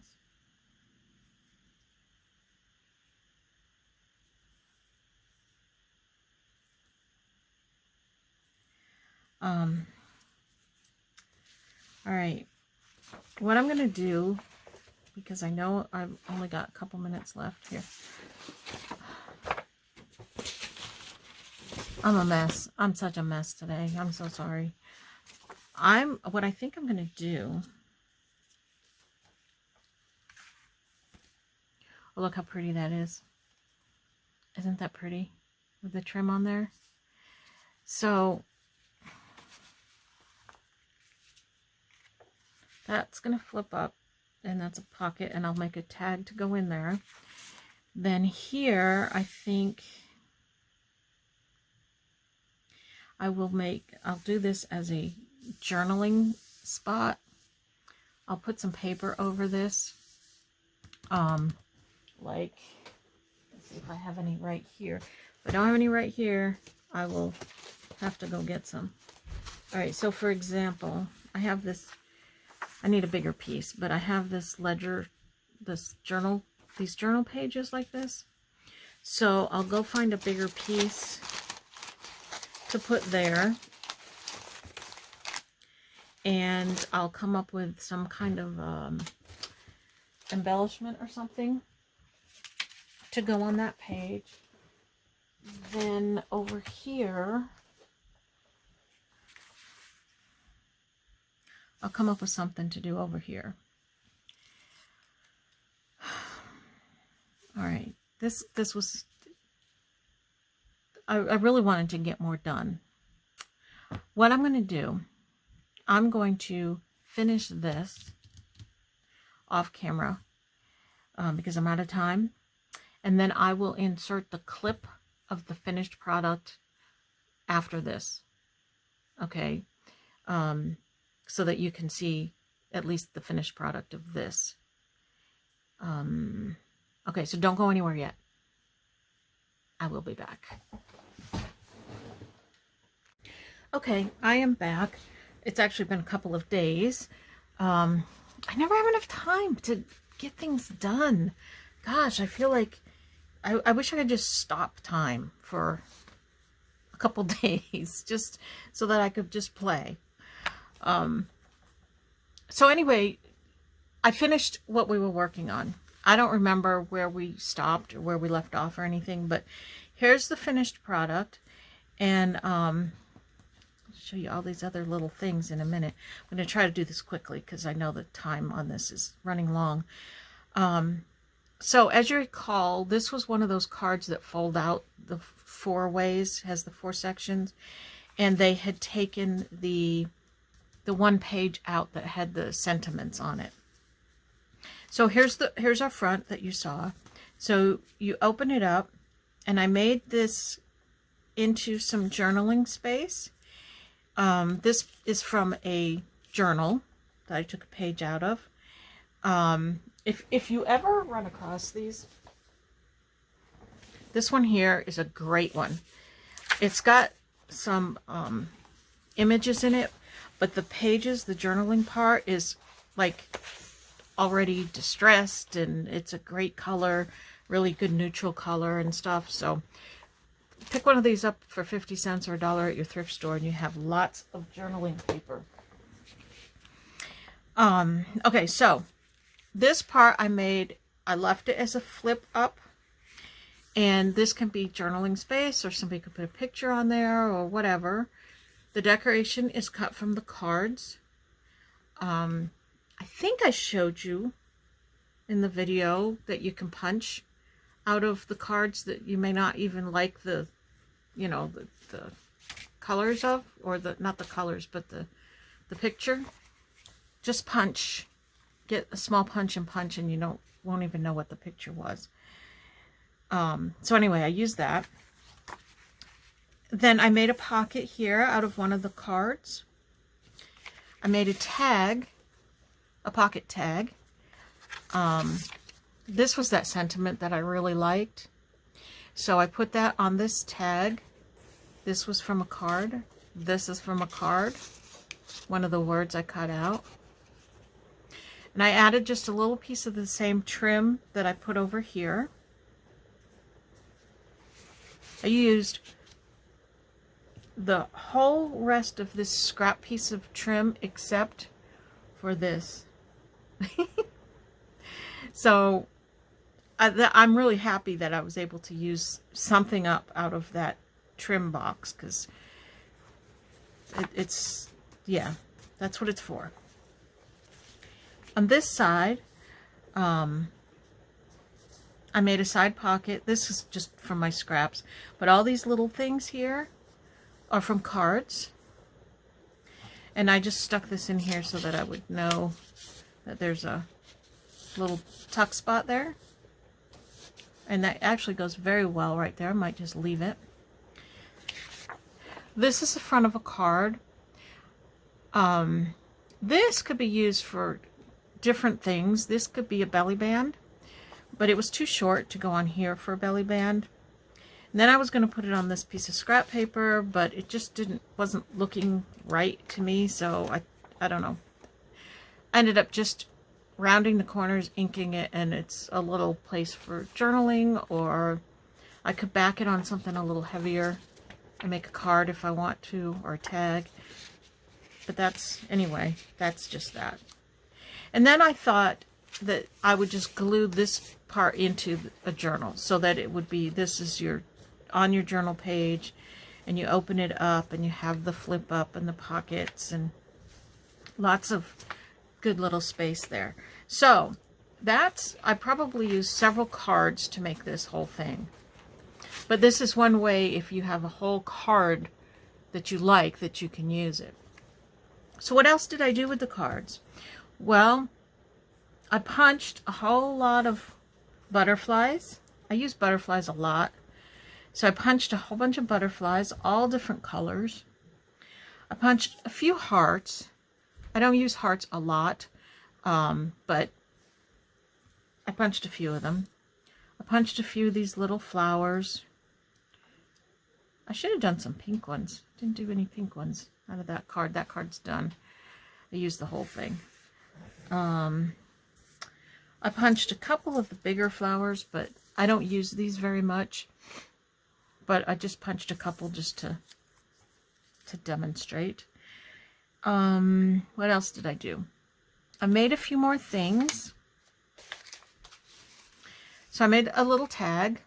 All right. What I'm going to do, because I know I've only got a couple minutes left here. I'm a mess. I'm such a mess today. I'm so sorry. What I think I'm going to do. Oh, look how pretty that is. Isn't that pretty? With the trim on there. So that's going to flip up, and that's a pocket, and I'll make a tag to go in there. Then here, I think I'll do this as a journaling spot. I'll put some paper over this. Like, let's see if I have any right here. If I don't have any right here, I will have to go get some. All right, so for example, I have this, I need a bigger piece, but I have this ledger, these journal pages like this. So I'll go find a bigger piece to put there. And I'll come up with some kind of embellishment or something to go on that page. Then over here, I'll come up with something to do over here. All right, this was, I really wanted to get more done. What I'm going to do, I'm going to finish this off camera because I'm out of time. And then I will insert the clip of the finished product after this. Okay. So that you can see at least the finished product of this. Okay, so don't go anywhere yet. I will be back. Okay, I am back. It's actually been a couple of days. I never have enough time to get things done. Gosh, I feel like I wish I could just stop time for a couple days just so that I could just play. So anyway, I finished what we were working on. I don't remember where we stopped or where we left off or anything, but here's the finished product. And I'll show you all these other little things in a minute. I'm going to try to do this quickly because I know the time on this is running long. So as you recall, this was one of those cards that fold out the 4 ways, has the 4 sections, and they had taken the one page out that had the sentiments on it. So here's our front that you saw. So you open it up, and I made this into some journaling space. This is from a journal that I took a page out of. If you ever run across these, this one here is a great one. It's got some images in it, but the pages, the journaling part is like already distressed, and it's a great color, really good neutral color and stuff. So pick one of these up for 50 cents or $1 at your thrift store, and you have lots of journaling paper. Okay, so this part I left it as a flip up, and this can be journaling space, or somebody could put a picture on there or whatever. The decoration is cut from the cards. I think I showed you in the video that you can punch out of the cards that you may not even like the, you know, the colors of, or the, not the colors, but the picture. Just punch, get a small punch and punch, and you won't even know what the picture was. So anyway, I used that. Then I made a pocket here out of one of the cards. I made a tag, a pocket tag. This was that sentiment that I really liked. So I put that on this tag. This was from a card. This is from a card. One of the words I cut out. And I added just a little piece of the same trim that I put over here. I used the whole rest of this scrap piece of trim except for this. So I'm really happy that I was able to use something up out of that trim box, because it's, yeah, that's what it's for. On this side, I made a side pocket. This is just from my scraps, but all these little things here are from cards. And I just stuck this in here so that I would know that there's a little tuck spot there. And that actually goes very well right there. I might just leave it. This is the front of a card. This could be used for different things. This could be a belly band, but it was too short to go on here for a belly band. And then I was going to put it on this piece of scrap paper, but it just wasn't looking right to me, so I don't know. I ended up just rounding the corners, inking it, and it's a little place for journaling, or I could back it on something a little heavier and make a card if I want to, or a tag. But that's, anyway, that's just that. And then I thought that I would just glue this part into a journal so that it would be, this is your, on your journal page, and you open it up and you have the flip up and the pockets and lots of good little space there. So that's, I probably used several cards to make this whole thing. But this is one way, if you have a whole card that you like, that you can use it. So what else did I do with the cards? Well, I punched a whole lot of butterflies. I use butterflies a lot. So I punched a whole bunch of butterflies, all different colors. I punched a few hearts. I don't use hearts a lot, but I punched a few of them. I punched a few of these little flowers. I should have done some pink ones. Didn't do any pink ones out of that card. That card's done. I used the whole thing. I punched a couple of the bigger flowers, but I don't use these very much. But I just punched a couple just to demonstrate. What else did I do? I made a few more things. So I made a little tag.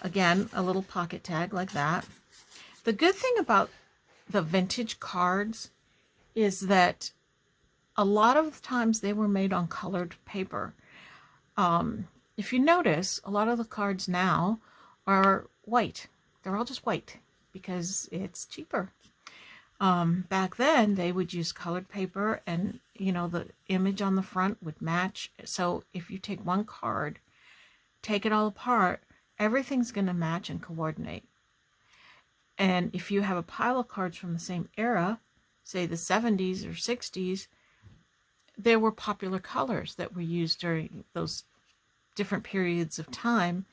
Again, a little pocket tag like that. The good thing about the vintage cards is that a lot of times they were made on colored paper. If you notice, a lot of the cards now are white. They're all just white because it's cheaper. Back then, they would use colored paper, and, you know, the image on the front would match. So if you take one card, take it all apart, everything's going to match and coordinate. And if you have a pile of cards from the same era, say the 70s or 60s, there were popular colors that were used during those different periods of time.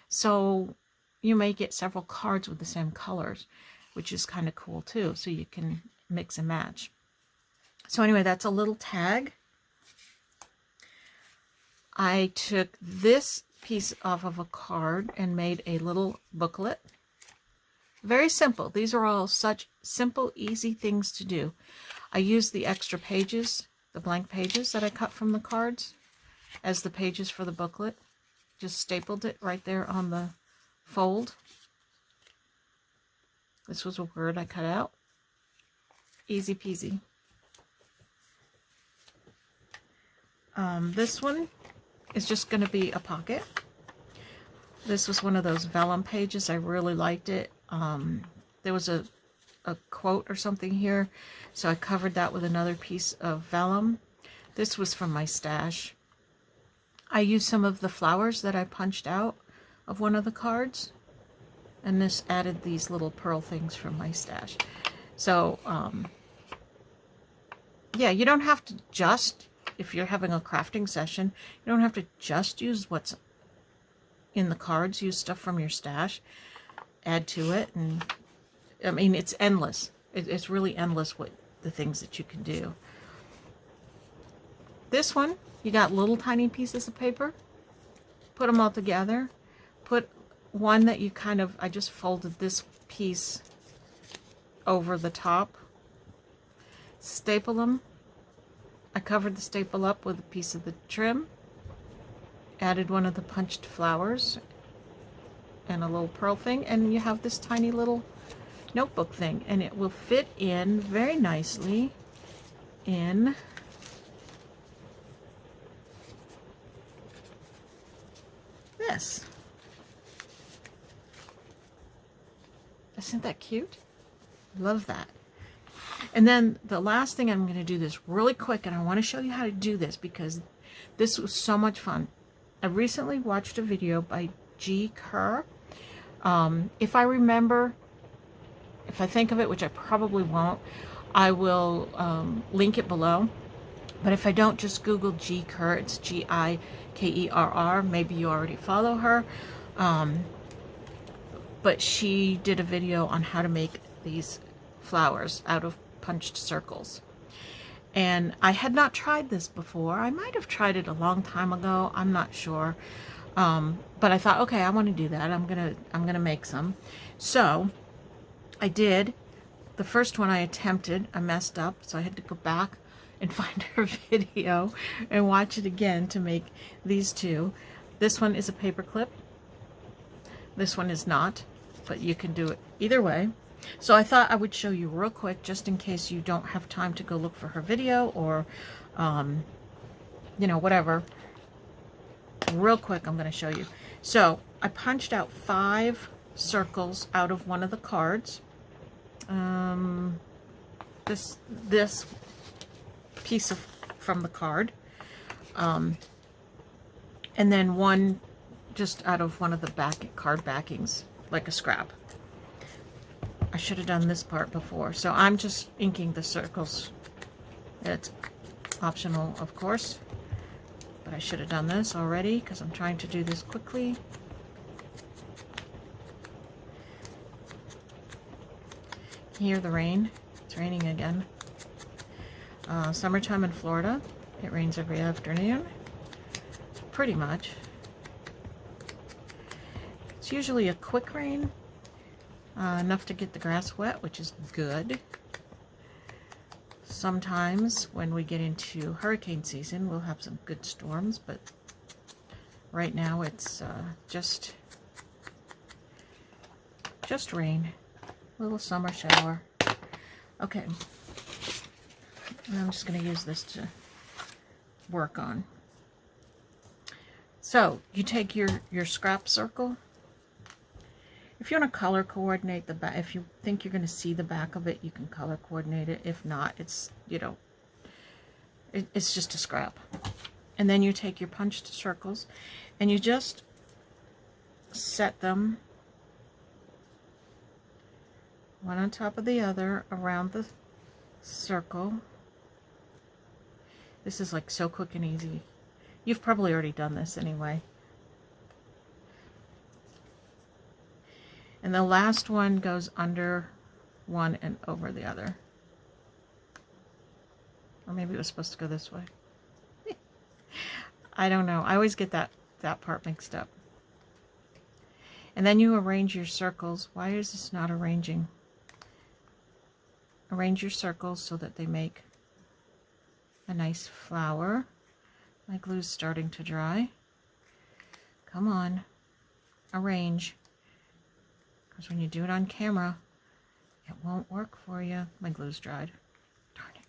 So you may get several cards with the same colors, which is kind of cool too. So you can mix and match. So anyway, that's a little tag. I took this piece off of a card and made a little booklet. Very simple. These are all such simple, easy things to do. I used the extra pages, the blank pages that I cut from the cards, as the pages for the booklet. Just stapled it right there on the fold. This was a word I cut out. Easy peasy. This one is just going to be a pocket. This was one of those vellum pages. I really liked it. There was a quote or something here, so I covered that with another piece of vellum. This was from my stash. I used some of the flowers that I punched out of one of the cards, and this added these little pearl things from my stash. So yeah, you don't have to just, if you're having a crafting session, you don't have to just use what's in the cards. Use stuff from your stash, add to it, and I mean, it's endless. It's really endless what the things that you can do. This one, you got little tiny pieces of paper, put them all together, put one that you kind of, I just folded this piece over the top, staple them. I covered the staple up with a piece of the trim, added one of the punched flowers and a little pearl thing, and you have this tiny little notebook thing, and it will fit in very nicely in this. Isn't that cute? Love that. And then the last thing, I'm going to do this really quick, and I want to show you how to do this because this was so much fun. I recently watched a video by G. Kerr. If I remember, if I think of it, which I probably won't, I will link it below. But if I don't, just Google G. Kerr. It's Gikerr. Maybe you already follow her. But she did a video on how to make these flowers out of punched circles. And I had not tried this before. I might have tried it a long time ago. I'm not sure. But I thought, okay, I want to do that. I'm gonna make some. So I did. The first one I attempted, I messed up, so I had to go back and find her video and watch it again to make these two. This one is a paper clip. This one is not, but you can do it either way. So I thought I would show you real quick, just in case you don't have time to go look for her video or, you know, whatever. Real quick, I'm going to show you. So I punched out 5 circles out of one of the cards. This piece from the card, and then one just out of one of the card backings, like a scrap. I should have done this part before, so I'm just inking the circles. It's optional, of course, but I should have done this already because I'm trying to do this quickly. Hear the rain. It's raining again. Summertime in Florida. It rains every afternoon. Pretty much. It's usually a quick rain. Enough to get the grass wet, which is good. Sometimes when we get into hurricane season, we'll have some good storms, but right now it's just rain. Little summer shower. Okay. I'm just going to use this to work on. So you take your scrap circle. If you want to color coordinate the back, if you think you're going to see the back of it, you can color coordinate it. If not, it's, you know, it's just a scrap. And then you take your punched circles and you just set them one on top of the other around the circle. This is like so quick and easy. You've probably already done this anyway. And the last one goes under one and over the other. Or maybe it was supposed to go this way. I don't know. I always get that part mixed up. And then you arrange your circles. Why is this not arranging? Arrange your circles so that they make a nice flower. My glue's starting to dry. Come on. Arrange. Because when you do it on camera, it won't work for you. My glue's dried. Darn it.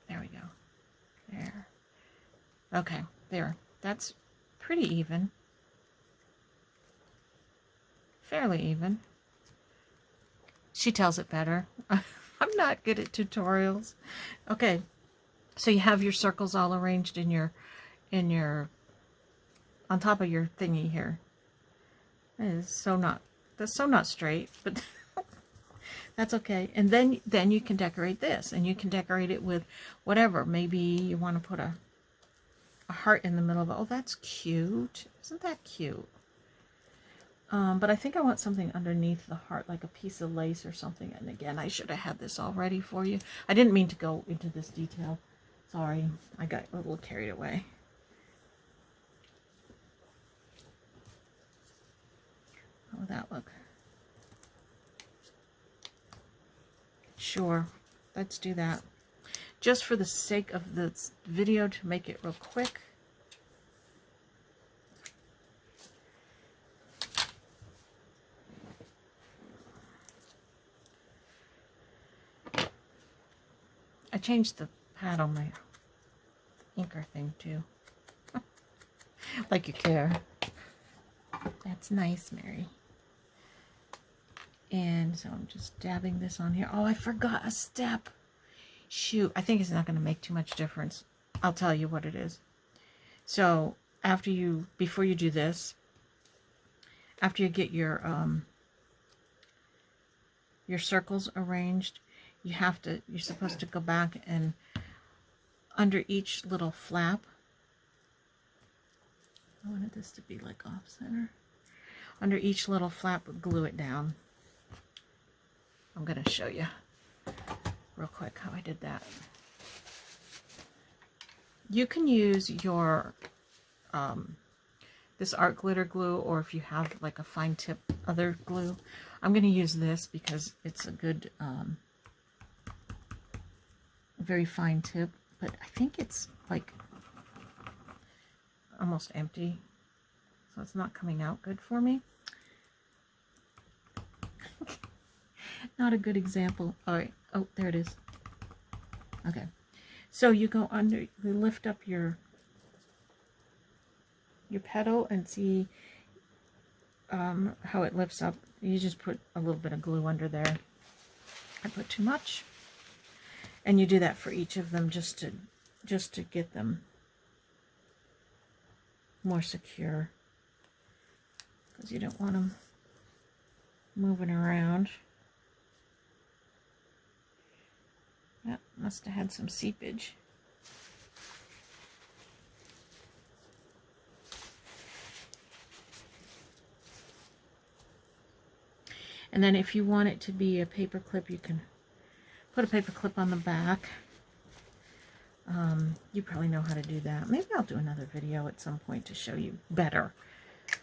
There we go. There. Okay, there. That's pretty even. fairly even. She tells it better. I'm not good at tutorials. Okay, so you have your circles all arranged in your on top of your thingy here. That's so not straight, but that's okay. And then you can decorate this, and you can decorate it with whatever. Maybe you want to put a heart in the middle of it. Oh, that's cute. Isn't that cute? But I think I want something underneath the heart, like a piece of lace or something. And again, I should have had this all ready for you. I didn't mean to go into this detail. Sorry, I got a little carried away. How would that look? Sure, let's do that. Just for the sake of this video, to make it real quick. I changed the pad on my inker thing too. Like you care. That's nice, Mary. And so I'm just dabbing this on here. Oh, I forgot a step. Shoot, I think it's not going to make too much difference. I'll tell you what it is. So before you do this, after you get your circles arranged, you're supposed to go back and under each little flap, I wanted this to be like off center. Under each little flap, glue it down. I'm going to show you real quick how I did that. You can use your this art glitter glue, or if you have like a fine tip other glue. I'm going to use this because it's a good very fine tip, but I think it's like almost empty, so it's not coming out good for me. Not a good example. All right. Oh, there it is. Okay. So you go under, you lift up your petal and see how it lifts up. You just put a little bit of glue under there. I put too much. And you do that for each of them just to get them more secure, because you don't want them moving around. That must have had some seepage. And then if you want it to be a paper clip, you can put a paper clip on the back. You probably know how to do that. Maybe I'll do another video at some point to show you better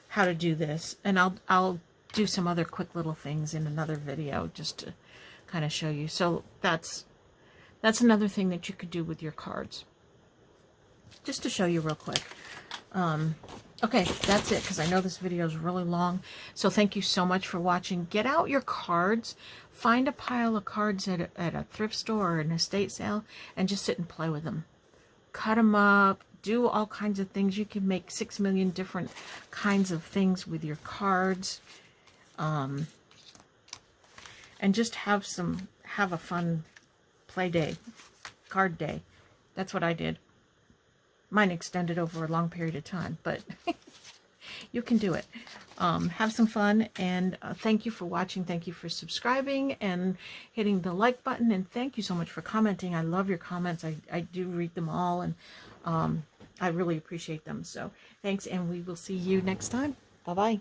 how to do this. And I'll do some other quick little things in another video just to kind of show you. So that's another thing that you could do with your cards. Just to show you real quick. Okay, that's it, because I know this video is really long. So thank you so much for watching. Get out your cards. Find a pile of cards at a thrift store or an estate sale and just sit and play with them. Cut them up. Do all kinds of things. You can make 6 million different kinds of things with your cards. And just have a fun play day, card day. That's what I did. Mine extended over a long period of time, but you can do it. Have some fun, and thank you for watching. Thank you for subscribing and hitting the like button, and thank you so much for commenting. I love your comments. I do read them all, and I really appreciate them. So thanks, and we will see you next time. Bye-bye.